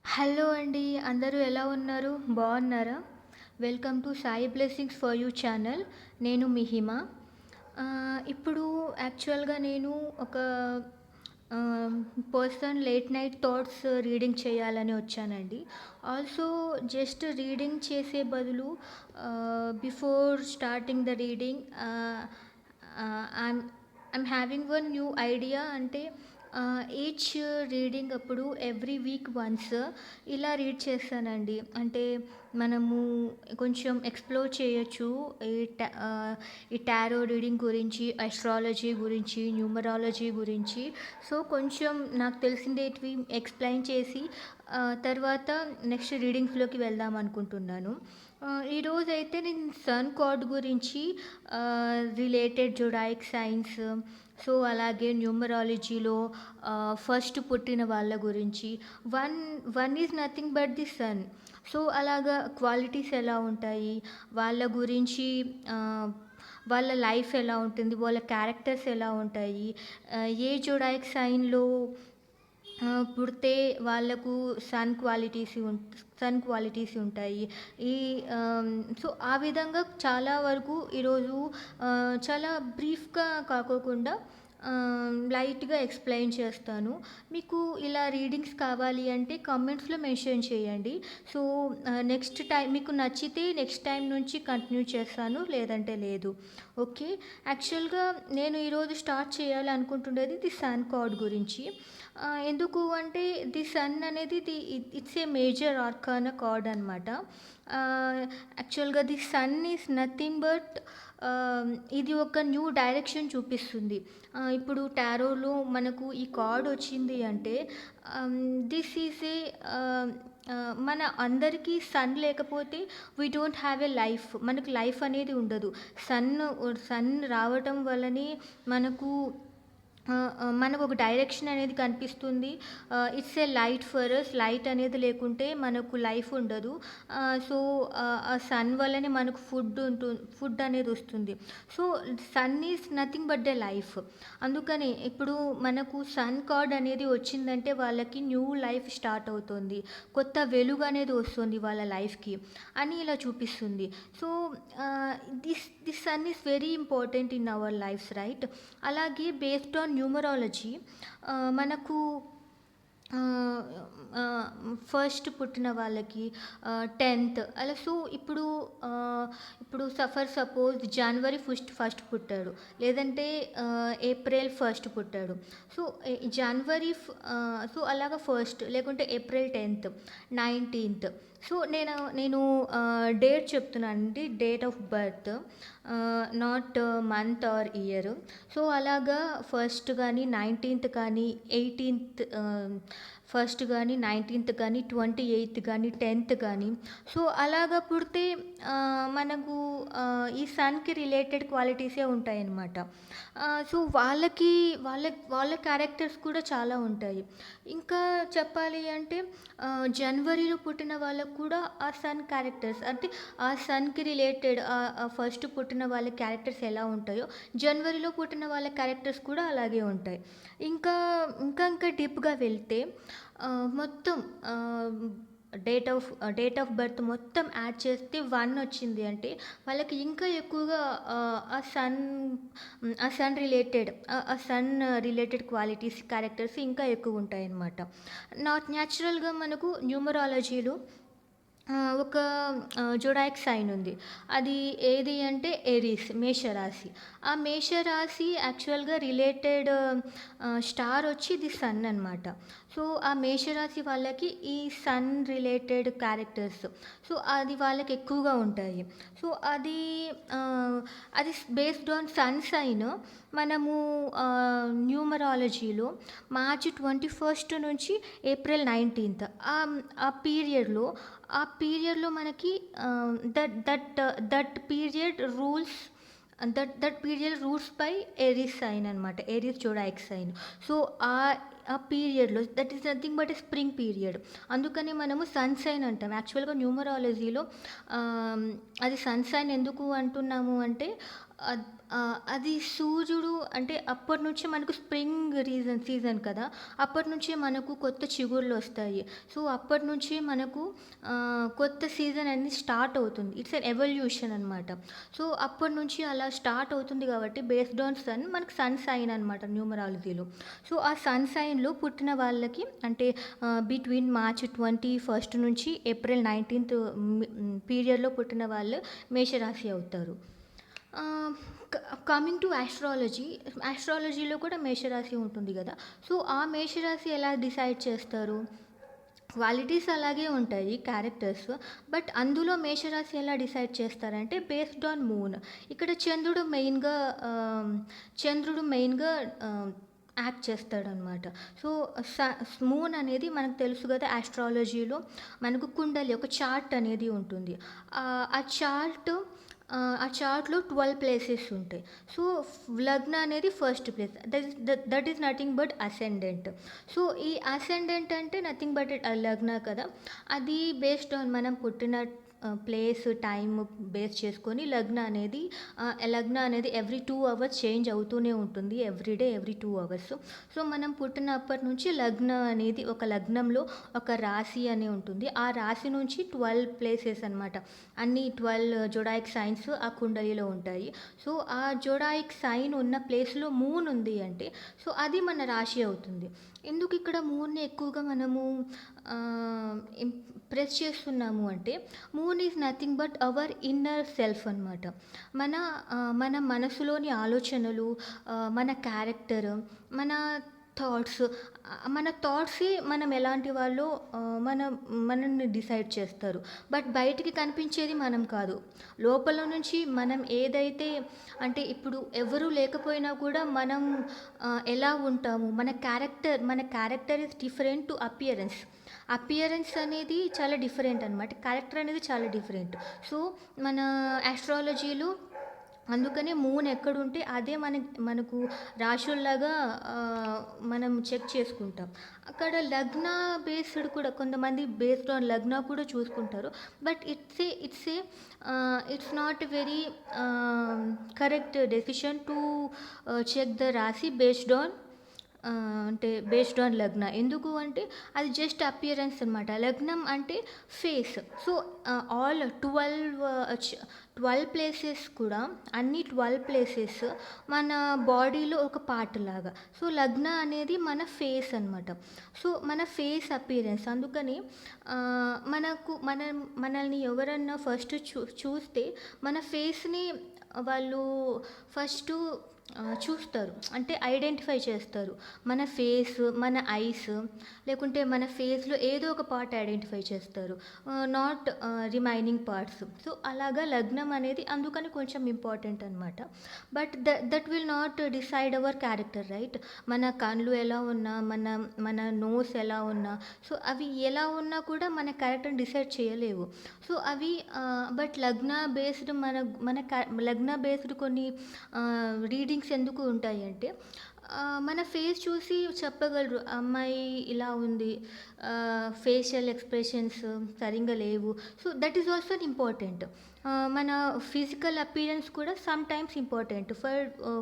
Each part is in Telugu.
హలో అండి. అందరూ ఎలా ఉన్నారు? బాగున్నారా? Welcome to Sai blessings for you channel. నేను మీ హిమ. ఇప్పుడు యాక్చువల్‌గా నేను ఒక ఆహ్, person late night thoughts reading చేయాలని వచ్చానండి. ఆల్సో జస్ట్ రీడింగ్ చేసే బదులు before starting the reading I'm I'm having one new idea. అంటే ఈచ్ రీడింగ్ అప్పుడు ఎవ్రీ వీక్ వన్స్ ఇలా రీడ్ చేస్తానండి. అంటే మనము కొంచెం ఎక్స్‌ప్లోర్ చేయొచ్చు. ఈ ఈ టారో రీడింగ్ గురించి, అస్ట్రాలజీ గురించి, న్యూమరాలజీ గురించి. సో, కొంచెం నాకు తెలిసిందేటివి ఎక్స్‌ప్లెయిన్ చేసి తర్వాత నెక్స్ట్ రీడింగ్స్‌లోకి వెళ్దాం అనుకుంటున్నాను. ఈరోజైతే నేను సన్ కార్డ్ గురించి రిలేటెడ్ జొడాయిక్ సైన్స్, సో అలాగే న్యూమరాలజీలో ఫస్ట్ పుట్టిన వాళ్ళ గురించి one one is nothing but the sun. So అలాగా క్వాలిటీస్ ఎలా ఉంటాయి, వాళ్ళ గురించి వాళ్ళ లైఫ్ ఎలా ఉంటుంది, వాళ్ళ క్యారెక్టర్స్ ఎలా ఉంటాయి, ఏ జొడాయిక్ సైన్‌లో పుడితే వాళ్ళకు సన్ క్వాలిటీస్ ఉంటాయి. ఈ సో, ఆ విధంగా చాలా వరకు ఈరోజు చాలా బ్రీఫ్‌గా కాకోకుండా లైట్‌గా ఎక్స్‌ప్లెయిన్ చేస్తాను. మీకు ఇలా రీడింగ్స్ కావాలి అంటే కామెంట్స్‌లో మెన్షన్ చేయండి. సో, నెక్స్ట్ టైమ్ మీకు నచ్చితే నెక్స్ట్ టైమ్ నుంచి కంటిన్యూ చేస్తాను. లేదంటే లేదు. ఓకే. యాక్చువల్‌గా నేను ఈరోజు స్టార్ట్ చేయాలనుకుంటుండేది ది సన్ కార్డ్ గురించి. ఎందుకు అంటే ది సన్ అనేది it's a major arcana card అనమాట. యాక్చువల్‌గా the sun is nothing but ఇది ఒక న్యూ డైరెక్షన్ చూపిస్తుంది. ఇప్పుడు టారోలో మనకు ఈ కార్డ్ వచ్చింది అంటే దిస్ ఈజ్ ఏ మన అందరికీ సన్ లేకపోతే we don't have a life. మనకు లైఫ్ అనేది ఉండదు. సన్ సన్ రావటం వల్లనే మనకు మనకు ఒక డైరెక్షన్ అనేది కనిపిస్తుంది. Its a light for us. Light అనేది లేకుంటే మనకు లైఫ్ ఉండదు. సో, ఆ సన్ వల్లనే మనకు ఫుడ్ అనేది వస్తుంది. So, sun is nothing but the life. అందుకని ఇప్పుడు మనకు సన్ కార్డ్ అనేది వచ్చిందంటే వాళ్ళకి న్యూ లైఫ్ స్టార్ట్ అవుతుంది. కొత్త వెలుగు అనేది వస్తుంది వాళ్ళ లైఫ్‌కి అని ఇలా చూపిస్తుంది. So, this sun is very important in our lives, right? అలాగే బేస్డ్ ఆన్ న్యూమరాలజీ మనకు ఆహ్, ఫస్ట్ పుట్టిన వాళ్ళకి 10th అలా. సో, ఇప్పుడు సపోజ్ జనవరి ఫస్ట్ పుట్టాడు. లేదంటే ఏప్రిల్ ఫస్ట్ పుట్టాడు. సో, సో అలాగా ఫస్ట్ లేకుంటే ఏప్రిల్ 10th, 19th. సో, నేను డేట్ చెప్తున్నానండి. Date of birth, not month or year. So, అలాగా ఫస్ట్ గానీ, 19th కానీ, 18th ఫస్ట్ గానీ, 19th కానీ, 28th కానీ, 10th కానీ. సో, అలాగా పుడితే మనకు ఈ సన్‌కి రిలేటెడ్ క్వాలిటీసే ఉంటాయన్నమాట. సో, వాళ్ళ క్యారెక్టర్స్ కూడా చాలా ఉంటాయి. ఇంకా చెప్పాలి అంటే జనవరిలో పుట్టిన వాళ్ళకి కూడా ఆ సన్ క్యారెక్టర్స్ అంటే ఆ సన్‌కి రిలేటెడ్ ఫస్ట్ పుట్టిన వాళ్ళ క్యారెక్టర్స్ ఎలా ఉంటాయో జనవరిలో పుట్టిన వాళ్ళ క్యారెక్టర్స్ కూడా అలాగే ఉంటాయి. ఇంకా ఇంకా డీప్‌గా వెళ్తే మొత్తం డేట్ ఆఫ్ బర్త్ మొత్తం యాడ్ చేస్తే 1 వచ్చింది అంటే వాళ్ళకి ఇంకా ఎక్కువగా ఆ సన్ రిలేటెడ్ క్వాలిటీస్, క్యారెక్టర్స్ ఇంకా ఎక్కువ ఉంటాయన్నమాట. న్యాచురల్‌గా మనకు న్యూమరాలజీలో ఒక జొడాయిక్ సైన్ ఉంది. అది ఏది అంటే ఏరీస్, మేషరాశి. ఆ మేషరాశి యాక్చువల్‌గా రిలేటెడ్ స్టార్ వచ్చి ఇది సన్ అనమాట. సో, ఆ మేషరాశి వాళ్ళకి ఈ సన్ రిలేటెడ్ క్యారెక్టర్స్, సో, అది వాళ్ళకి ఎక్కువగా ఉంటాయి. సో, అది బేస్డ్ ఆన్ సన్ సైన్ మనము న్యూమరాలజీలో మార్చి 21 నుంచి ఏప్రిల్ 19 ఆ పీరియడ్‌లో మనకి that period rules by Aries sign అనమాట. Aries zodiac sign. సో, ఆ పీరియడ్‌లో that is nothing but a spring period. అందుకని మనము సన్ సైన్ అంటాం. యాక్చువల్‌గా న్యూమరాలజీలో అది సన్ సైన్ ఎందుకు అంటున్నాము అంటే అది సూర్యుడు అంటే అప్పటినుంచి మనకు స్ప్రింగ్ సీజన్ కదా! అప్పటినుంచే మనకు కొత్త చిగుర్లొస్తాయి. సో, అప్పటినుంచి మనకు కొత్త సీజన్ అనేది స్టార్ట్ అవుతుంది. ఇట్స్ ఎన్ ఎవల్యూషన్ అనమాట. సో, అప్పటినుంచి అలా స్టార్ట్ అవుతుంది కాబట్టి బేస్డ్ ఆన్ సన్ మనకు సన్ సైన్ అనమాట న్యూమరాలజీలో. సో, ఆ సన్ సైన్‌లో పుట్టిన వాళ్ళకి అంటే బిట్వీన్ మార్చ్ 21 నుంచి ఏప్రిల్ 19 పీరియడ్‌లో పుట్టిన వాళ్ళు మేషరాశి అవుతారు. ఆహ్, క కమింగ్ టు ఆస్ట్రాలజీలో కూడా మేషరాశి ఉంటుంది గదా! సో, ఆ మేషరాశి ఎలా డిసైడ్ చేస్తారు? క్వాలిటీస్ అలాగే ఉంటాయి క్యారెక్టర్స్. బట్ అందులో మేషరాశి ఎలా డిసైడ్ చేస్తారంటే బేస్డ్ ఆన్ మూన్. ఇక్కడ ఆహ్, చంద్రుడు మెయిన్‌గా యాక్ట్ చేస్తాడనమాట. సో, స మూన్ అనేది మనకు తెలుసు గదా! ఆస్ట్రాలజీలో మనకు కుండలి ఒక చార్ట్ అనేది ఉంటుంది. ఆ చార్ట్ ఆ చార్ట్‌లో 12 ప్లేసెస్ ఉంటాయి. సో, లగ్న అనేది first place. That is nothing but ascendant. So, ఈ అసెండెంట్ అంటే నథింగ్ బట్ లగ్న కదా! అది బేస్డ్ ఆన్ మనం పుట్టిన ప్లేస్, టైమ్ బేస్ చేసుకొని లగ్న అనేది ఎవ్రీ 2 అవర్స్ చేంజ్ అవుతూనే ఉంటుంది. Every 2 hours. సో, మనం పుట్టినప్పటి నుంచి లగ్న అనేది ఒక లగ్నంలో ఒక రాశి అని ఉంటుంది. ఆ రాశి నుంచి 12 ప్లేసెస్ అనమాట. అన్ని 12 జొడాయిక్ సైన్స్ ఆ కుండలిలో ఉంటాయి. సో, ఆ జొడాయిక్ సైన్ ఉన్న ప్లేస్‌లో మూన్ ఉంది అంటే, సో, అది మన రాశి అవుతుంది. ఎందుకు ఇక్కడ మూన్‌ని ఎక్కువగా మనము ప్రెస్ చేస్తున్నాము అంటే, moon is nothing but our inner self అనమాట. మన మనసులోని ఆలోచనలు, మన క్యారెక్టర్, మన థాట్స్ మన థాట్సే మనం ఎలాంటి వాళ్ళో మనల్ని డిసైడ్ చేస్తారు. బట్ బయటికి కనిపించేది మనం కాదు. లోపల నుంచి మనం ఏదైతే అంటే ఇప్పుడు ఎవరు లేకపోయినా కూడా మనం ఎలా ఉంటాము, మన character is different to appearance. Appearance అనేది చాలా డిఫరెంట్ అనమాట. క్యారెక్టర్ అనేది చాలా డిఫరెంట్. సో, మన ఆస్ట్రాలజీలో అందుకనే మూన్ ఎక్కడుంటే అదే మనకు రాశుల్లాగా మనం చెక్ చేసుకుంటాం. అక్కడ లగ్న బేస్డ్ కూడా కొంతమంది బేస్డ్ ఆన్ లగ్న కూడా చూసుకుంటారు. But its not very correct decision to check the రాశి బేస్డ్ ఆన్ లగ్న. ఎందుకు అంటే అది జస్ట్ అపియరెన్స్ అనమాట. లగ్నం అంటే ఫేస్. సో, ఆల్ 12 ప్లేసెస్ కూడా అన్ని 12 ప్లేసెస్ మన బాడీలో ఒక పార్ట్ లాగా. సో, లగ్న అనేది మన ఫేస్ అనమాట. సో, మన ఫేస్ అపియరెన్స్. అందుకని మనల్ని ఎవరన్నా ఫస్ట్ చూస్తే మన ఫేస్‌ని వాళ్ళు ఫస్టు చూస్తారు. అంటే ఐడెంటిఫై చేస్తారు. మన ఫేస్, మన ఐస్ లేకుంటే మన ఫేస్‌లో ఏదో ఒక పార్ట్ ఐడెంటిఫై చేస్తారు. Not remaining parts. సో, అలాగా లగ్నం అనేది అందుకని కొంచెం ఇంపార్టెంట్ అనమాట. But that will not decide our character right? మన కళ్ళు ఎలా ఉన్నా, మన నోస్ ఎలా ఉన్నా, సో, అవి ఎలా ఉన్నా కూడా మన క్యారెక్టర్‌ని డిసైడ్ చేయలేవు. సో, అవి బట్ లగ్న బేస్డ్ కొన్ని రీడింగ్స్ ఎందుకు ఉంటాయి అంటే, మన ఫేస్ చూసి చెప్పగలరు. అమ్మాయి ఇలా ఉంది. ఫేషియల్ ఎక్స్‌ప్రెషన్స్ సరింగా లేవు. So, that is also important. మన ఫిజికల్ అపియరెన్స్ కూడా sometimes important.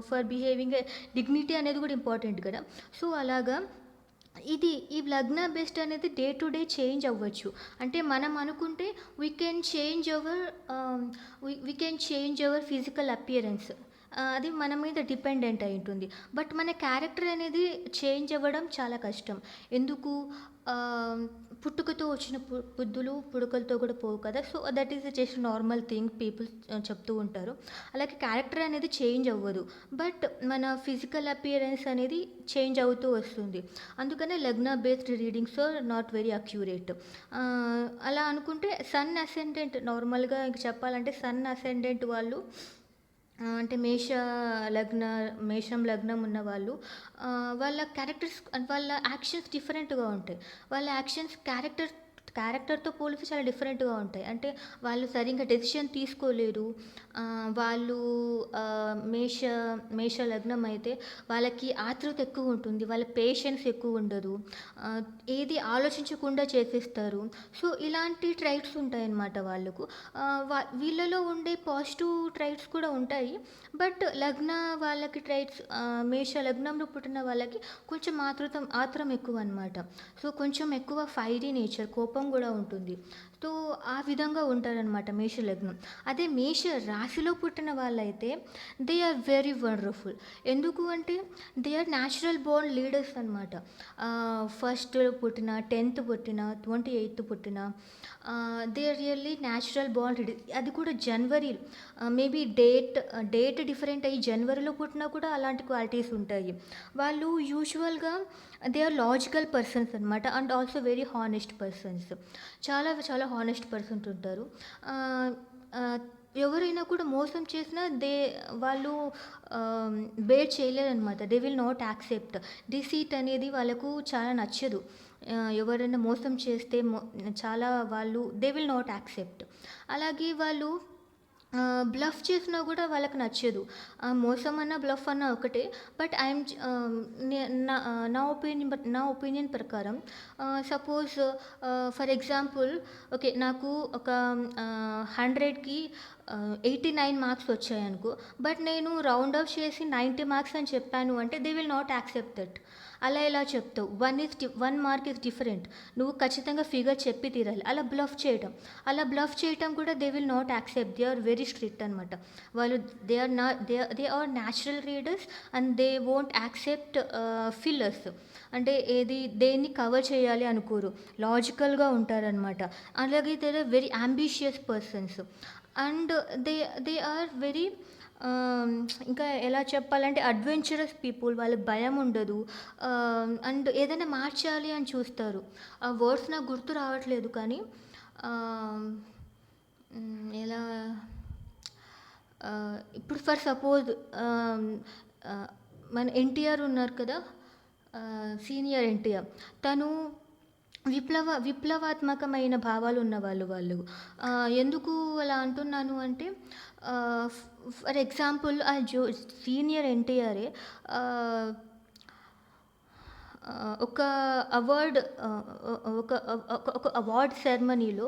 For behaving dignity అనేది కూడా ఇంపార్టెంట్ కదా! సో, అలాగా ఈ లగ్న బేస్డ్ అనేది డే టు డే చేంజ్ అవ్వచ్చు. అంటే మనం అనుకుంటే we can change our physical appearance. అది మన మీద డిపెండెంట్ అయి ఉంటుంది. బట్ మన క్యారెక్టర్ అనేది చేంజ్ అవ్వడం చాలా కష్టం. ఎందుకు? పుట్టుకతో వచ్చిన బుద్ధులు పుడకలతో కూడా పోవు కదా! So, that is just normal thing people చెప్తూ ఉంటారు. అలాగే క్యారెక్టర్ అనేది చేంజ్ అవ్వదు. బట్ మన ఫిజికల్ అపియరెన్స్ అనేది చేంజ్ అవుతూ వస్తుంది. అందుకనే లగ్న based readings are not very accurate. అలా అనుకుంటే సన్ అసెండెంట్ నార్మల్‌గా ఇంక చెప్పాలంటే సన్ అసెండెంట్ వాళ్ళు అంటే మేషం లగ్నం ఉన్నవాళ్ళు వాళ్ళ క్యారెక్టర్స్ వాళ్ళ యాక్షన్స్ డిఫరెంట్‌గా ఉంటాయి. వాళ్ళ యాక్షన్స్ క్యారెక్టర్‌తో పోలిస్తే చాలా డిఫరెంట్‌గా ఉంటాయి. అంటే వాళ్ళు సరింగా డెసిషన్ తీసుకోలేరు. వాళ్ళు మేష మేష లగ్నం అయితే వాళ్ళకి ఆతృత ఎక్కువుంటుంది. వాళ్ళ పేషెన్స్ ఎక్కువుండదు. ఆహ్, ఏది ఆలోచించకుండా చేసేస్తారు. సో, ఇలాంటి ట్రైట్స్ ఉంటాయన్నమాట వాళ్ళకు. వీళ్ళలో ఉండే పాజిటివ్ ట్రైట్స్ కూడా ఉంటాయి. బట్ లగ్న వాళ్ళకి ట్రైట్స్ మేష లగ్నంలో పుట్టిన వాళ్ళకి కొంచెం ఆత్రం ఎక్కువనమాట. సో, కొంచెం ఎక్కువ ఫైరీ నేచర్ కోపం గూడా ఉంటుంది. సో, ఆ విధంగా ఉంటారనమాట మేష లగ్నం. అదే మేష రాశిలో పుట్టిన వాళ్ళైతే దే ఆర్ వెరీ వండర్‌ఫుల్. ఎందుకు అంటే they are natural born leaders అనమాట. ఫస్ట్‌లో పుట్టిన, 10థ్ పుట్టిన, 28థ్ పుట్టిన they are really natural born leader. అది కూడా జనవరి మేబీ డేట్ డిఫరెంట్ అయ్యి జనవరిలో పుట్టినా కూడా అలాంటి క్వాలిటీస్ ఉంటాయి. వాళ్ళు యూజువల్‌గా దే ఆర్ లాజికల్ పర్సన్స్ అనమాట. And also very honest persons. చాలా చాలా హానెస్ట్ పర్సన్స్ ఉంటారు. ఆహ్, ఆహ్, ఎవరైనా కూడా మోసం చేసినా వాళ్ళు బేర్ చేయలేరనమాట. They will not accept. Deceit అనేది వాళ్ళకు చాలా నచ్చదు. ఎవరైనా మోసం చేస్తే చాలా వాళ్ళు దే విల్ నాట్ యాక్సెప్ట్. అలాగే వాళ్ళు బ్లఫ్ చేసినా గూడా వాళ్ళకి నచ్చదు. మోసం అన్నా, బ్లఫ్ అన్నా ఒకటే. బట్ ఐయామ్ చ్ నే నా నా ఒపీనియన్ ప్రకారం సపోజ్ ఫర్ ఎగ్జాంపుల్ ఓకే. నాకు ఒక 100కి 89 మార్క్స్ వచ్చాయనుకో. బట్ నేను రౌండ్ ఆఫ్ చేసి 90 మార్క్స్ అని చెప్పాను అంటే they will not accept that. అలా ఎలా చెప్తావు? 1 మార్క్ ఈస్ డిఫరెంట్. నువ్వు ఖచ్చితంగా ఫిగర్ చెప్పి తీరాలి. అలా బ్లఫ్ చేయటం కూడా they will not accept. They are very strict అనమాట. వాళ్ళు they are natural readers and they won't accept fillers. అంటే దేన్ని కవర్ చేయాలి అనుకోరు. లాజికల్‌గా ఉంటారనమాట. అలాగే they are very ambitious persons. And they they are very ఇంకా ఎలా చెప్పాలంటే అడ్వెంచరస్ పీపుల్. వాళ్ళకి భయం ఉండదు. అండ్ ఏదైనా మార్చాలి అని చూస్తారు. ఆ వర్డ్స్ నాకు గుర్తు రావట్లేదు కానీ ఎలా ఇప్పుడు ఫర్ సపోజ్ మన ఎన్టీఆర్ ఉన్నారు కదా! సీనియర్ ఎన్టీఆర్. తను విప్లవాత్మకమైన భావాలు ఉన్నవాళ్ళు వాళ్ళు. ఎందుకు అలా అంటున్నాను అంటే ఆహ్, ఫర్ ఎగ్జాంపుల్ సీనియర్ ఎన్టీఆరే ఆహ్, ఒక అవార్డ్ ఒక అవార్డ్ సెరమనీలో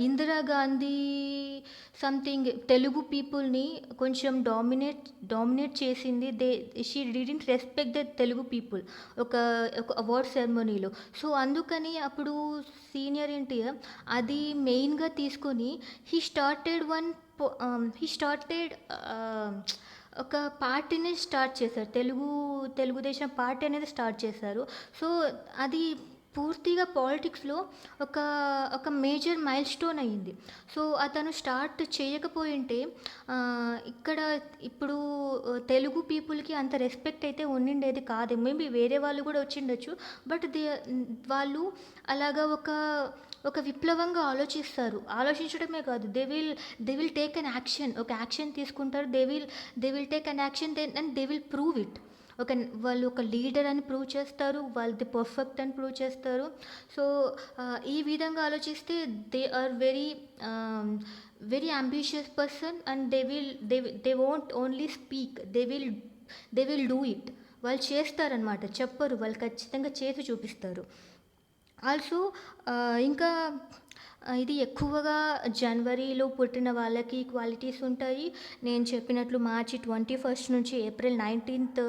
ఇందిరాగాంధీ సంథింగ్ తెలుగు పీపుల్‌ని కొంచెం డామినేట్ చేసింది. She didn't respect the Telugu people ఒక ఒక అవార్డ్ సెరమనీలో. సో, అందుకని అప్పుడు సీనియర్ ఎన్టీఆర్ అది మెయిన్‌గా తీసుకొని he started one he started ఒక పార్టీని స్టార్ట్ చేశారు. తెలుగుదేశం పార్టీ అనేది స్టార్ట్ చేశారు. సో, అది పూర్తిగా పాలిటిక్స్‌లో ఒక ఒక మేజర్ మైల్‌స్టోన్ అయింది. సో, అతను స్టార్ట్ చేయకపోయుంటే ఇక్కడ ఇప్పుడు తెలుగు పీపుల్‌కి అంత రెస్పెక్ట్ అయితే ఉండిండేది కాదు. మేబీ వేరే వాళ్ళు కూడా వచ్చిండొచ్చు. బట్ వాళ్ళు అలాగా ఒక విప్లవంగా ఆలోచిస్తారు. ఆలోచించడమే కాదు. They will take an action. ఒక యాక్షన్ తీసుకుంటారు. They will take an action and they will prove it. వాళ్ళు ఒక లీడర్ అని ప్రూవ్ చేస్తారు. వాళ్ళది పర్ఫెక్ట్ అని ప్రూవ్ చేస్తారు. సో, ఈ విధంగా ఆలోచిస్తే they are very ambitious person and they won't only speak. They will do it. వాళ్ళు చేస్తారనమాట. చెప్పరు. వాళ్ళు ఖచ్చితంగా చేసి చూపిస్తారు. ఆల్సో ఇంకా ఇది ఎక్కువగా జనవరిలో పుట్టిన వాళ్ళకి క్వాలిటీస్ ఉంటాయి. నేను చెప్పినట్లు మార్చి 21 నుంచి ఏప్రిల్ 19థ్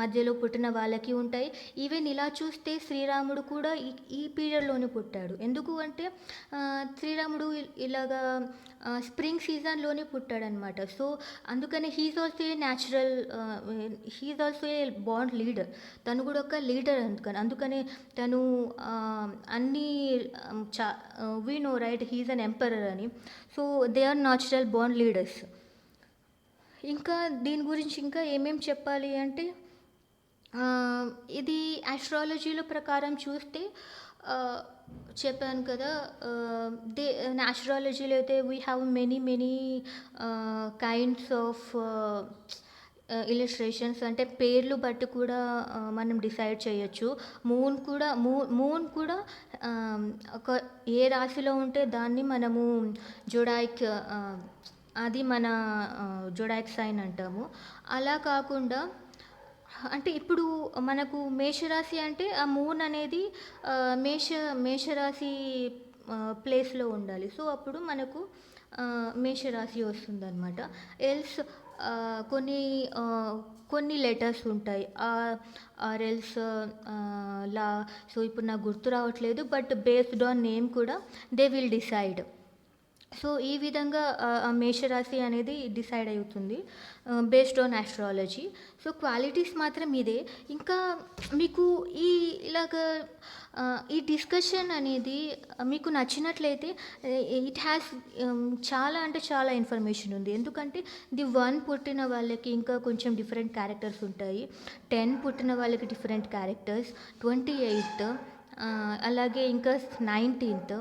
మధ్యలో పుట్టిన వాళ్ళకి ఉంటాయి. ఈవెన్ ఇలా చూస్తే శ్రీరాముడు కూడా ఈ పీరియడ్‌లోనే పుట్టాడు. ఎందుకు అంటే శ్రీరాముడు ఇలాగా స్ప్రింగ్ సీజన్‌లోనే పుట్టాడనమాట. సో, అందుకని he is also he is also a born leader. తను కూడా ఒక లీడర్ అందుకనే తను అన్నీ we know right he is an emperor అని. So, they are natural born leaders. ఇంకా దీని గురించి ఇంకా ఏమేం చెప్పాలి అంటే ఇది ఆస్ట్రాలజీలో ప్రకారం చూస్తే చెప్పాను కదా! ఆస్ట్రాలజీలో అయితే we have many kinds of illustrations అంటే పేర్లు బట్టి కూడా మనం డిసైడ్ చేయొచ్చు. మూన్ కూడా ఆహ్, ఒక ఏ రాశిలో ఉంటే దాన్ని మనము జొడాయిక్ అది మన జొడాయిక్ సైన్ అంటాము. అలా కాకుండా అంటే ఇప్పుడు మనకు మేషరాశి అంటే ఆ మూన్ అనేది ఆహ్, మేష మేషరాశి ప్లేస్‌లో ఉండాలి. సో, అప్పుడు మనకు మేషరాశి వస్తుందనమాట. ఎల్స్ ఆహ్, కొన్ని ఆహ్, కొన్ని లెటర్స్ ఉంటాయి. ఆర్ ఎల్స్ లా సో, ఇప్పుడు నాకు గుర్తు రావట్లేదు. బట్ బేస్డ్ ఆన్ నేమ్ కూడా దే విల్ డిసైడ్. సో, ఈ విధంగా ఆ మేషరాశి అనేది డిసైడ్ అవుతుంది based on astrology. So, qualities మాత్రం ఇదే. ఇంకా మీకు ఈ ఇలాగ ఈ డిస్కషన్ అనేది మీకు నచ్చినట్లయితే ఇట్ హ్యాస్ చాలా అంటే చాలా ఇన్ఫర్మేషన్ ఉంది. ఎందుకంటే 1 పుట్టిన వాళ్ళకి ఇంకా కొంచెం డిఫరెంట్ క్యారెక్టర్స్ ఉంటాయి. 10 పుట్టిన వాళ్ళకి డిఫరెంట్ క్యారెక్టర్స్, 28 అలాగే ఇంకా 19th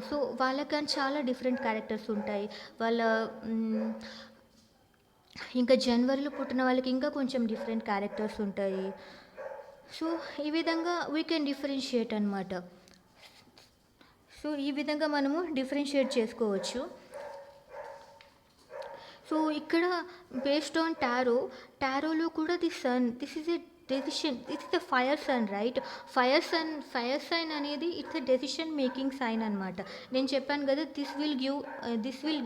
సో, వాళ్ళకని చాలా డిఫరెంట్ క్యారెక్టర్స్ ఉంటాయి. వాళ్ళ హ్మ్, ఇంకా జనవరిలో పుట్టిన వాళ్ళకి ఇంకా కొంచెం డిఫరెంట్ క్యారెక్టర్స్ ఉంటాయి. సో, ఈ విధంగా వీ కెన్ డిఫరెన్షియేట్ అనమాట. సో, ఈ విధంగా మనము డిఫరెన్షియేట్ చేసుకోవచ్చు. సో, ఇక్కడ బేస్డ్ ఆన్ టారోలో కూడా the sun this is a decision. It's the fire sun right. Fire sign అనేది it's a decision making sign అనమాట. నేను చెప్పాను కదా, this will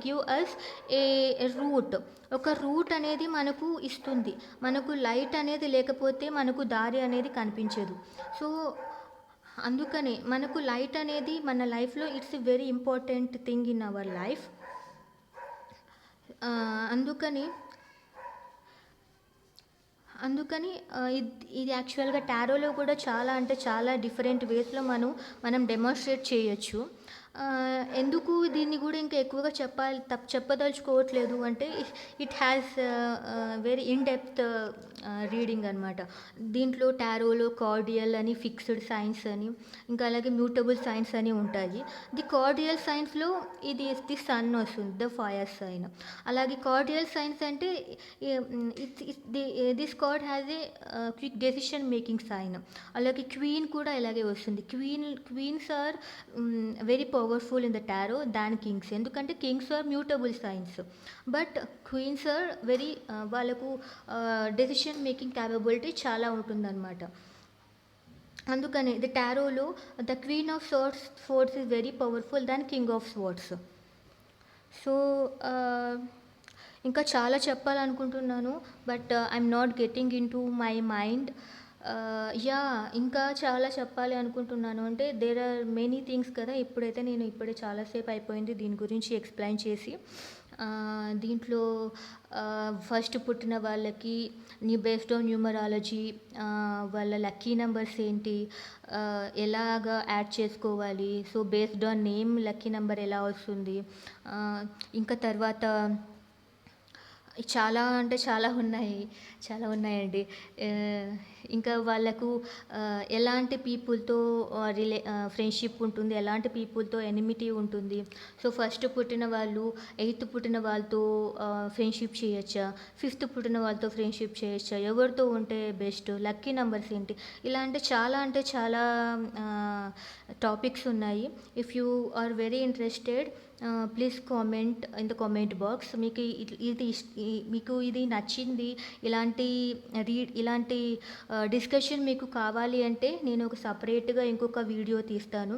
give us a route. ఒక రూట్ అనేది మనకు ఇస్తుంది. మనకు లైట్ అనేది లేకపోతే మనకు దారి అనేది కనిపించదు. సో, అందుకనే మనకు లైట్ అనేది మన లైఫ్‌లో it's a very important thing in our life. అందుకని అందుకని ఇది యాక్చువల్‌గా టారోలో కూడా చాలా అంటే చాలా డిఫరెంట్ వేస్‌లో మనం డెమాన్‌స్ట్రేట్ చేయొచ్చు. ఎందుకు దీన్ని కూడా ఇంకా ఎక్కువగా చెప్పదలుచుకోవట్లేదు అంటే it has very in depth reading అనమాట. దీంట్లో టారోలో కార్డియల్ అని, ఫిక్స్డ్ సైన్స్ అని, ఇంకా అలాగే మ్యూటబుల్ సైన్స్ అని ఉంటాయి. ది కార్డియల్ సైన్స్‌లో ఇది ది సన్ వస్తుంది, ద ఫైర్ సైన్. అలాగే కార్డియల్ సైన్స్ అంటే this card has a quick decision making sign. అలాగే క్వీన్ కూడా ఇలాగే వస్తుంది. Queens are very powerful in the tarot than kings. ఎందుకంటే kings are mutable signs, but queens are very వాళ్ళకు డెసిషన్ మేకింగ్ క్యాపబిలిటీ చాలా ఉంటుందన్నమాట. అందుకని ద టారోలో the queen of swords is very powerful than king of swords. So, ఇంకా చాలా చెప్పాలనుకుంటున్నాను, but I'm not getting in to my mind. ఇంకా చాలా చెప్పాలి అనుకుంటున్నాను. అంటే దేర్ ఆర్ మెనీ థింగ్స్ కదా. ఇప్పుడే చాలాసేపు అయిపోయింది దీని గురించి ఎక్స్ప్లెయిన్ చేసి. దీంట్లో ఫస్ట్ పుట్టిన వాళ్ళకి బేస్డ్ ఆన్ న్యూమరాలజీ వాళ్ళ లక్కీ నెంబర్స్ ఏంటి, ఎలాగా యాడ్ చేసుకోవాలి, so based on name lucky number ఎలా వస్తుంది, ఇంకా తర్వాత చాలా అంటే చాలా ఉన్నాయండి. ఇంకా వాళ్ళకు ఎలాంటి పీపుల్‌తో ఫ్రెండ్‌షిప్ ఉంటుంది, ఎలాంటి పీపుల్‌తో ఎనిమిటీ ఉంటుంది. సో, ఫస్ట్ పుట్టిన వాళ్ళు 8th పుట్టిన వాళ్ళతో ఫ్రెండ్‌షిప్ చేయొచ్చా, 5th పుట్టిన వాళ్ళతో ఫ్రెండ్‌షిప్ చేయొచ్చా, ఎవరితో ఉంటే బెస్ట్, లక్కీ నంబర్స్ ఏంటి, ఇలా అంటే చాలా టాపిక్స్ ఉన్నాయి. If you are very interested please comment in the comment box. మీకు ఇది నచ్చింది, ఇలాంటి డిస్కషన్ మీకు కావాలి అంటే నేను ఒక సపరేట్గా ఇంకొక వీడియో తీస్తాను.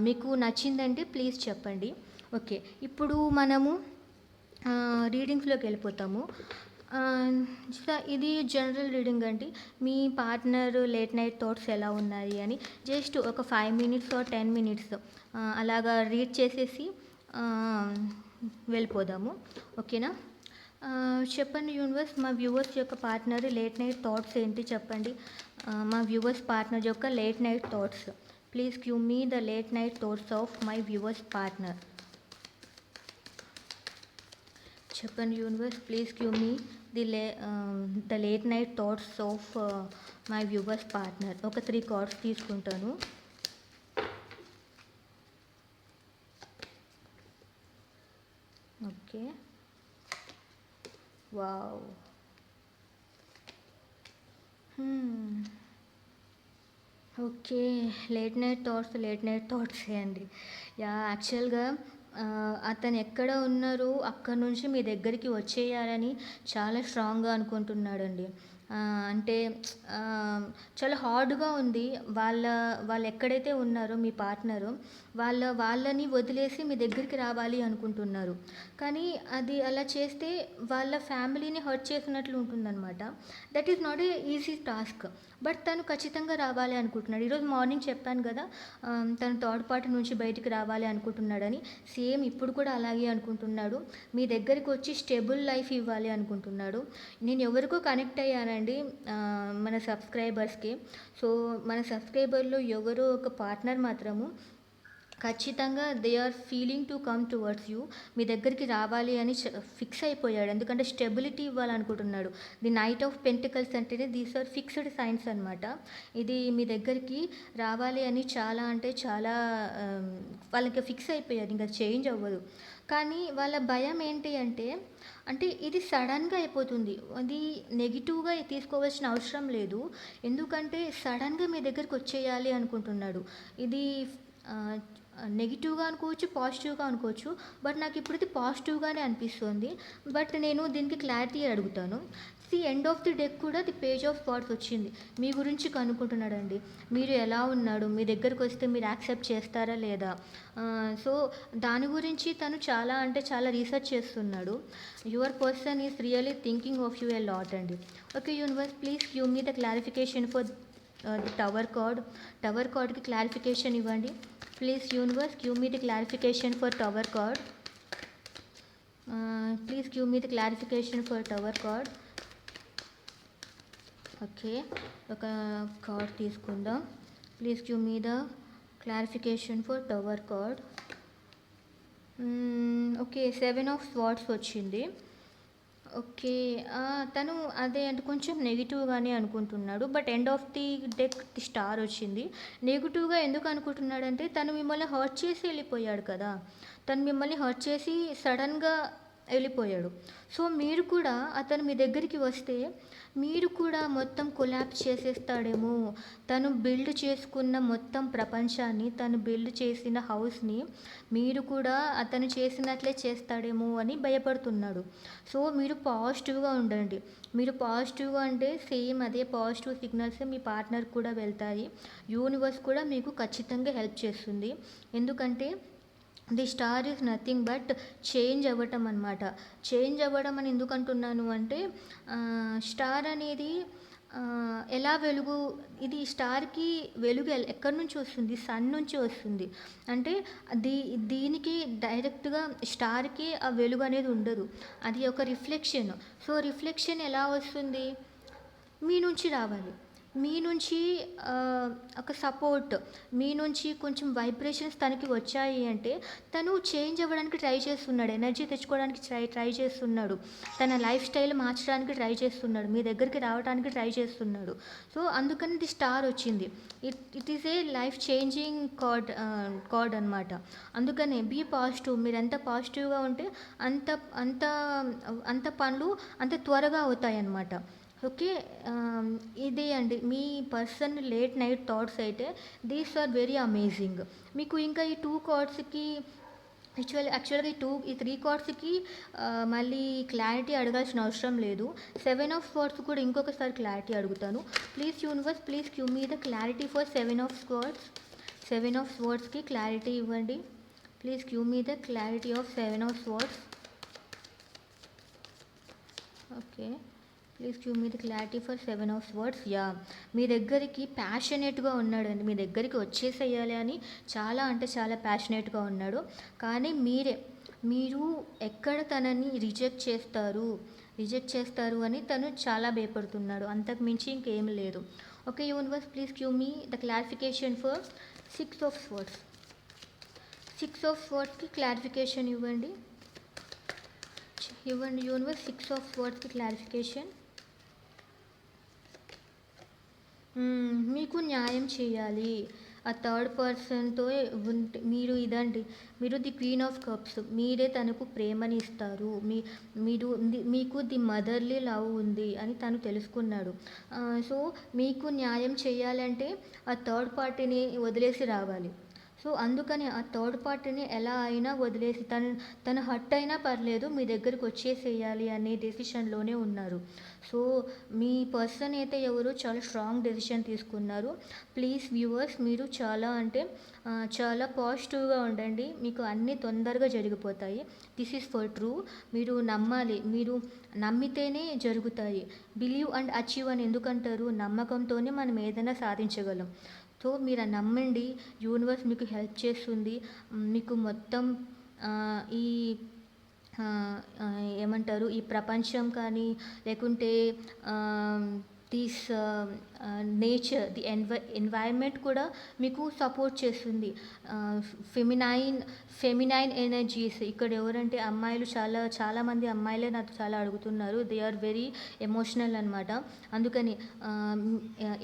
మీకు నచ్చిందంటే ప్లీజ్ చెప్పండి. ఓకే, ఇప్పుడు మనము రీడింగ్స్లోకి వెళ్ళిపోతాము. ఇది జనరల్ రీడింగ్ అండి. మీ పార్ట్నర్ లేట్ నైట్ థాట్స్ ఎలా ఉన్నాయి అని జస్ట్ ఒక 5 minutes or 10 minutes అలాగా రీడ్ చేసేసి వెళ్ళిపోదాము. ఓకేనా? చెప్పండి యూనివర్స్, మా వ్యూవర్స్ యొక్క పార్ట్నర్ లేట్ నైట్ థాట్స్ ఏంటి చెప్పండి. మా వ్యూవర్స్ పార్ట్నర్ యొక్క late night thoughts. Please give me the late night thoughts of my viewers partner. చెప్పండి universe, please give me the late night thoughts of my viewers partner. ఒక 3 కార్డ్స్ తీసుకుంటాను. Okay, wow, hmm. Okay. Late night థాట్సే అండి. యాక్చువల్‌గా అతనెక్కడ ఉన్నారో అక్కడి నుంచి మీ దగ్గరికి వచ్చేయాలని చాలా స్ట్రాంగ్‌గా అనుకుంటున్నాడండి. అంటే చాలా హార్డ్‌గా ఉంది. వాళ్ళ వాళ్ళెక్కడైతే ఉన్నారో మీ పార్ట్నరు, వాళ్ళని వదిలేసి మీ దగ్గరికి రావాలి అనుకుంటున్నారు. కానీ అది అలా చేస్తే వాళ్ళ ఫ్యామిలీని హర్ట్ చేసినట్లు ఉంటుందనమాట. That is not a easy task. But తను ఖచ్చితంగా రావాలి అనుకుంటున్నాడు. ఈరోజు మార్నింగ్ చెప్పాను గదా! తను థర్డ్ పార్టీ నుంచి బయటికి రావాలి అనుకుంటున్నాడని. సేమ్ ఇప్పుడు కూడా అలాగే అనుకుంటున్నాడు. మీ దగ్గరికొచ్చి స్టేబుల్ లైఫ్ ఇవ్వాలి అనుకుంటున్నాడు. నేను ఎవరికో కనెక్ట్ అయ్యానండి, మన సబ్స్క్రైబర్స్‌కి. సో, మన సబ్స్క్రైబర్‌లో ఎవరో ఒక పార్ట్నర్ మాత్రము ఖచ్చితంగా they are feeling to come towards you. మీ దగ్గరికి రావాలి అని ఫిక్స్ అయిపోయాడు. ఎందుకంటే స్టెబిలిటీ ఇవ్వాలనుకుంటున్నాడు. ది నైట్ ఆఫ్ పెంటికల్స్ అంటేనే దీస్ ఆర్ ఫిక్స్డ్ సైన్స్ అనమాట. ఇది మీ దగ్గరికి రావాలి అని చాలా అంటే చాలా వాళ్ళకి ఫిక్స్ అయిపోయారు. ఇంకా చేంజ్ అవ్వదు. కానీ వాళ్ళ భయం ఏంటి అంటే, అంటే ఇది సడన్‌గా అయిపోతుంది. అది నెగెటివ్‌గా తీసుకోవాల్సిన అవసరం లేదు. ఎందుకంటే సడన్‌గా మీ దగ్గరికి వచ్చేయాలి అనుకుంటున్నాడు. ఇది ఆహ్, నెగెటివ్‌గా అనుకోవచ్చు, పాజిటివ్‌గా అనుకోవచ్చు. బట్ నాకిప్పుడు ఇది పాజిటివ్‌గానే అనిపిస్తుంది. బట్ నేను దీనికి క్లారిటీ అడుగుతాను. ఎండ్ ఆఫ్ ది డెక్ కూడా ది పేజ్ ఆఫ్ థాట్స్ వచ్చింది. మీ గురించి కనుక్కుంటున్నాడండి. మీరు ఎలా ఉన్నాడు? మీ దగ్గరకొస్తే మీరు యాక్సెప్ట్ చేస్తారా లేదా? సో, దాని గురించి తను చాలా అంటే చాలా రీసెర్చ్ చేస్తున్నాడు. Your person is really thinking of you a lot అండి. Okay universe, please give me the clarification for the tower card. Tower కార్డ్‌కి క్లారిఫికేషన్ ఇవ్వండి. Please universe give me the clarification for tower card. Please give me the clarification for tower card. Okay. ఒక కార్డ్ తీసుకుందాం. Please give me the clarification for tower card. Okay. 7 of swords వచ్చింది. ఓకే. తను అదే అంటే కొంచెం నెగెటివ్‌గానే అనుకుంటున్నాడు. But end of the deck the star వచ్చింది. నెగెటివ్‌గా ఎందుకు అనుకుంటున్నాడంటే తను మిమ్మల్ని హర్ట్ చేసి ఎళ్ళిపోయాడు కదా! తను మిమ్మల్ని హర్ట్ చేసి సడెన్‌గా ఎళ్ళిపోయాడు. సో, మీరు కూడా అతను మీ దగ్గరికి వస్తే మీరు కూడా మొత్తం కొలాప్స్ చేసేస్తాడేమో! తను బిల్డ్ చేసుకున్న మొత్తం ప్రపంచాన్ని, తను బిల్డ్ చేసిన హౌస్‌ని మీరు కూడా అతను చేసినట్లే చేస్తాడేమో అని భయపడుతున్నాడు. సో, మీరు పాజిటివ్‌గా ఉండండి. మీరు పాజిటివ్‌గా అంటే సేమ్ అదే పాజిటివ్ సిగ్నల్సే మీ పార్ట్నర్‌కి కూడా వెళ్తాయి. యూనివర్స్ కూడా మీకు ఖచ్చితంగా హెల్ప్ చేస్తుంది. ఎందుకంటే the star is nothing but change అవ్వటం అనమాట. చేంజ్ అవ్వడం అని ఎందుకు అంటున్నాను అంటే, స్టార్ అనేది ఎలా వెలుగు, ఇది స్టార్‌కి వెలుగు ఎక్కడి నుంచి వస్తుంది? సన్ నుంచి వస్తుంది. అంటే దీ దీనికి డైరెక్ట్‌గా స్టార్‌కి ఆ వెలుగు అనేది ఉండదు. అది ఒక రిఫ్లెక్షన్. సో, రిఫ్లెక్షన్ ఎలా వస్తుంది? మీ నుంచి రావాలి. మీ నుంచి ఒక సపోర్ట్, మీ నుంచి కొంచెం వైబ్రేషన్స్ తనకి వచ్చాయి అంటే, తను చేంజ్ అవ్వడానికి ట్రై చేస్తున్నాడు. ఎనర్జీ తెచ్చుకోవడానికి ట్రై చేస్తున్నాడు. తన లైఫ్ స్టైల్ మార్చడానికి ట్రై చేస్తున్నాడు. మీ దగ్గరికి రావడానికి ట్రై చేస్తున్నాడు. సో, అందుకని ది స్టార్ వచ్చింది. It is a life changing card అనమాట. అందుకనే బీ పాజిటివ్. మీరెంత పాజిటివ్‌గా ఉంటే అంత అంత అంత పనులు అంత త్వరగా అవుతాయన్నమాట. ఓకే. ఇదే అండి. మీ పర్సన్ లేట్ నైట్ థాట్స్ అయితే దీస్ ఆర్ వెరీ అమేజింగ్. మీకు ఇంకా ఈ 2 కార్డ్స్‌కి యాక్చువల్‌గా ఈ 3 కార్డ్స్‌కి మళ్ళీ క్లారిటీ అడగాల్సిన అవసరం లేదు. 7 ఆఫ్ స్వర్డ్స్ కూడా ఇంకొకసారి క్లారిటీ అడుగుతాను. Please universe, please give me the clarity for 7 of swords. 7 of స్వర్డ్స్‌కి క్లారిటీ ఇవ్వండి. Please give me the clarity of 7 of swords. Okay. Please give me the clarity for 7 of swords. మీ దగ్గరికి ప్యాషనేట్‌గా ఉన్నాడండి. మీ దగ్గరికి వచ్చేసేయాలి అని చాలా అంటే చాలా ప్యాషనేట్‌గా ఉన్నాడు. కానీ మీరు ఎక్కడ తనని రిజెక్ట్ చేస్తారు అని తను చాలా భయపడుతున్నాడు. అంతకు మించి ఇంకేం లేదు. Okay universe, please give me the clarification for 6 of swords. 6 of స్వర్డ్స్‌కి క్లారిఫికేషన్ ఇవ్వండి. యూనివర్స్, 6 ఆఫ్ స్వర్డ్స్‌కి క్లారిఫికేషన్. మీకు న్యాయం చేయాలి. ఆ థర్డ్ పర్సన్‌తో ఉంటే మీరు ఇదండి. మీరు ది క్వీన్ ఆఫ్ కప్స్. మీరే తనకు ప్రేమని ఇస్తారు. మీకు ది మదర్‌లీ లవ్ ఉంది అని తను తెలుసుకున్నాడు. సో, మీకు న్యాయం చేయాలంటే ఆ థర్డ్ పార్టీని వదిలేసి రావాలి. సో, అందుకని ఆ థర్డ్ పార్టీని ఎలా అయినా వదిలేసి తను హర్ట్ అయినా పర్లేదు మీ దగ్గరికి వచ్చేసేయాలి అనే డెసిషన్‌లోనే ఉన్నారు. సో, మీ పర్సన్ అయితే ఎవరో చాలా స్ట్రాంగ్ డెసిషన్ తీసుకున్నారు. ప్లీజ్ వ్యూవర్స్, మీరు చాలా అంటే చాలా పాజిటివ్‌గా ఉండండి. మీకు అన్నీ తొందరగా జరిగిపోతాయి. This is for true. మీరు నమ్మాలి. మీరు నమ్మితేనే జరుగుతాయి. బిలీవ్ అండ్ అచీవ్ అని ఎందుకంటారు? నమ్మకంతోనే మనం ఏదైనా సాధించగలం. సో, మీరు నమ్మండి. యూనివర్స్ మీకు హెల్ప్ చేస్తుంది. మీకు మొత్తం ఈ ఏమంటారు, ఈ ప్రపంచం కానీ లేకుంటే దిస్ నేచర్, ది ఎన్వైర్న్మెంట్ కూడా మీకు సపోర్ట్ చేస్తుంది. ఫెమినైన్ ఫెమినైన్ ఎనర్జీస్ ఇక్కడ ఎవరంటే అమ్మాయిలు చాలామంది అమ్మాయిలే నాకు చాలా అడుగుతున్నారు. దే ఆర్ వెరీ ఎమోషనల్ అనమాట. అందుకని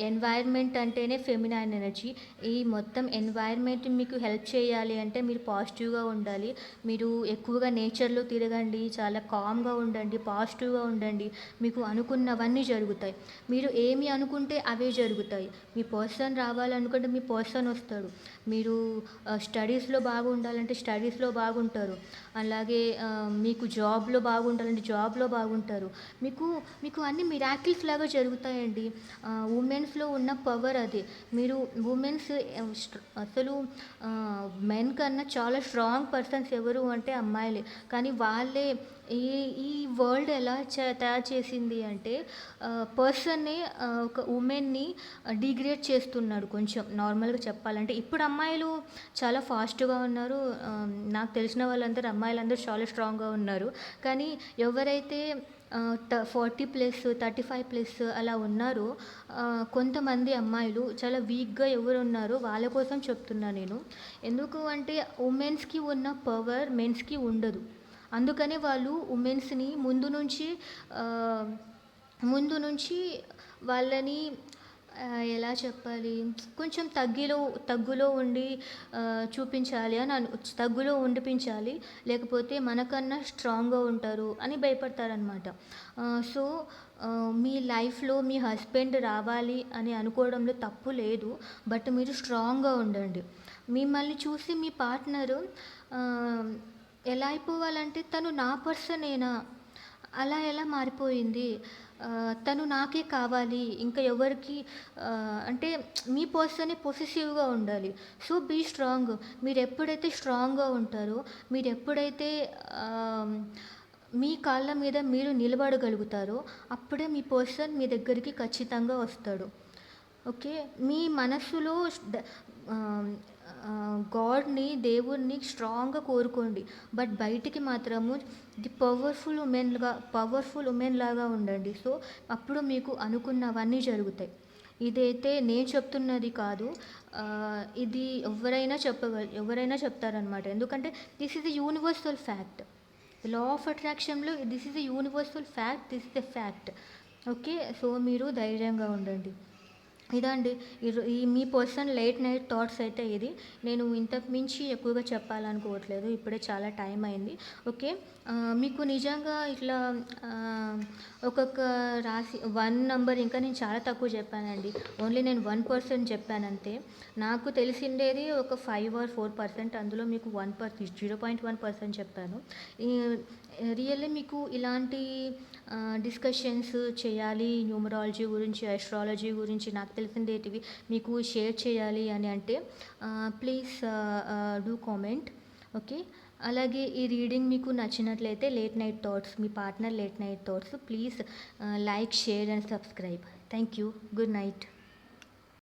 ఎన్వైర్న్మెంట్ అంటేనే ఫెమినైన్ ఎనర్జీ. ఈ మొత్తం ఎన్వైర్న్మెంట్ మీకు హెల్ప్ చేయాలి అంటే మీరు పాజిటివ్గా ఉండాలి. మీరు ఎక్కువగా నేచర్లో తిరగండి, చాలా కామ్గా ఉండండి, పాజిటివ్గా ఉండండి. మీకు అనుకున్నవన్నీ జరుగుతాయి. మీరు ఏమి అనుకుంటే అవే జరుగుతాయి. మీ పర్సన్ రావాలనుకుంటే మీ పర్సన్ వస్తాడు. మీరు స్టడీస్లో బాగుండాలంటే స్టడీస్లో బాగుంటారు. అలాగే మీకు జాబ్లో బాగుండాలంటే జాబ్లో బాగుంటారు. మీకు అన్ని మిరాకిల్స్ లాగా జరుగుతాయండి. ఉమెన్స్లో ఉన్న పవర్ అది. మీరు ఉమెన్స్ అసలు మెన్ కన్నా చాలా స్ట్రాంగ్ పర్సన్స్ ఎవరు అంటే అమ్మాయిలే. కానీ వాళ్ళే ఈ ఈ వరల్డ్ ఎలా తయారు చేసింది అంటే పర్సన్‌ని ఒక ఉమెన్‌ని డిగ్రేడ్ చేస్తున్నాడు కొంచెం నార్మల్‌గా చెప్పాలంటే. ఇప్పుడు అమ్మాయిలు చాలా ఫాస్ట్‌గా ఉన్నారు. నాకు తెలిసిన వాళ్ళందరూ అమ్మాయిలందరూ చాలా స్ట్రాంగ్‌గా ఉన్నారు. కానీ ఎవరైతే 40+ 35+ అలా ఉన్నారో కొంతమంది అమ్మాయిలు చాలా వీక్‌గా ఎవరున్నారో వాళ్ళ కోసం చెప్తున్నా నేను. ఎందుకు అంటే ఉమెన్స్‌కి ఉన్న పవర్ మెన్స్‌కి ఉండదు. అందుకనే వాళ్ళు ఉమెన్స్‌ని ముందు నుంచి వాళ్ళని ఎలా చెప్పాలి, కొంచెం తగ్గులో ఉండి చూపించాలి తగ్గులో ఉండిపించాలి. లేకపోతే మనకన్నా స్ట్రాంగ్‌గా ఉంటారు అని భయపడతారనమాట. సో, మీ లైఫ్‌లో మీ హస్బెండ్ రావాలి అని అనుకోవడంలో తప్పు లేదు. బట్ మీరు స్ట్రాంగ్‌గా ఉండండి. మిమ్మల్ని చూసి మీ పార్ట్నరు ఎలా అయిపోవాలంటే తను నా పర్సనేనా, అలా ఎలా మారిపోయింది, తను నాకే కావాలి ఇంకా ఎవరికి అంటే మీ పర్సనే పొసెసివ్‌గా ఉండాలి. So, be strong. మీరెప్పుడైతే స్ట్రాంగ్‌గా ఉంటారో, మీరెప్పుడైతే మీ కాళ్ళ మీద మీరు నిలబడగలుగుతారో అప్పుడే మీ పర్సన్ మీ దగ్గరికి ఖచ్చితంగా వస్తాడు. ఓకే. మీ మనస్సులో దేవుడిని స్ట్రాంగ్‌గా కోరుకోండి. బట్ బయటికి మాత్రము ది పవర్ఫుల్ ఉమెన్ లాగా ఉండండి. సో, అప్పుడు మీకు అనుకున్నవన్నీ జరుగుతాయి. ఇదైతే నేను చెప్తున్నది కాదు. ఇది ఎవరైనా చెప్తారనమాట. ఎందుకంటే this is a universal fact. Law of అట్రాక్షన్‌లో this is a universal fact. This is a fact. Okay. So, మీరు ధైర్యంగా ఉండండి. ఇదండి. మీ పర్సనల్ లేట్ నైట్ థాట్స్ అయితే ఇది. నేను ఇంతకు మించి ఎక్కువగా చెప్పాలనుకోవట్లేదు. ఇప్పుడే చాలా టైం అయింది. ఓకే. మీకు నిజంగా ఇట్లా ఒక్కొక్క రాశి 1 నంబర్ ఇంకా నేను చాలా తక్కువ చెప్పానండి. ఓన్లీ నేను 1% చెప్పానంతే. నాకు తెలిసిండేది ఒక 5 ఆర్ 4%. అందులో మీకు 0.1% చెప్పాను. ఈ రియల్లీ మీకు ఇలాంటి డిస్కషన్స్ చేయాలి, న్యూమరాలజీ గురించి, ఆస్ట్రాలజీ గురించి నాకు తెలిసిందేటివి మీకు షేర్ చేయాలి అని అంటే ప్లీజ్ డూ కామెంట్. ఓకే. అలాగే ఈ రీడింగ్ మీకు నచ్చినట్లయితే మీ partner late night thoughts please like, share and subscribe. Thank you. Good night.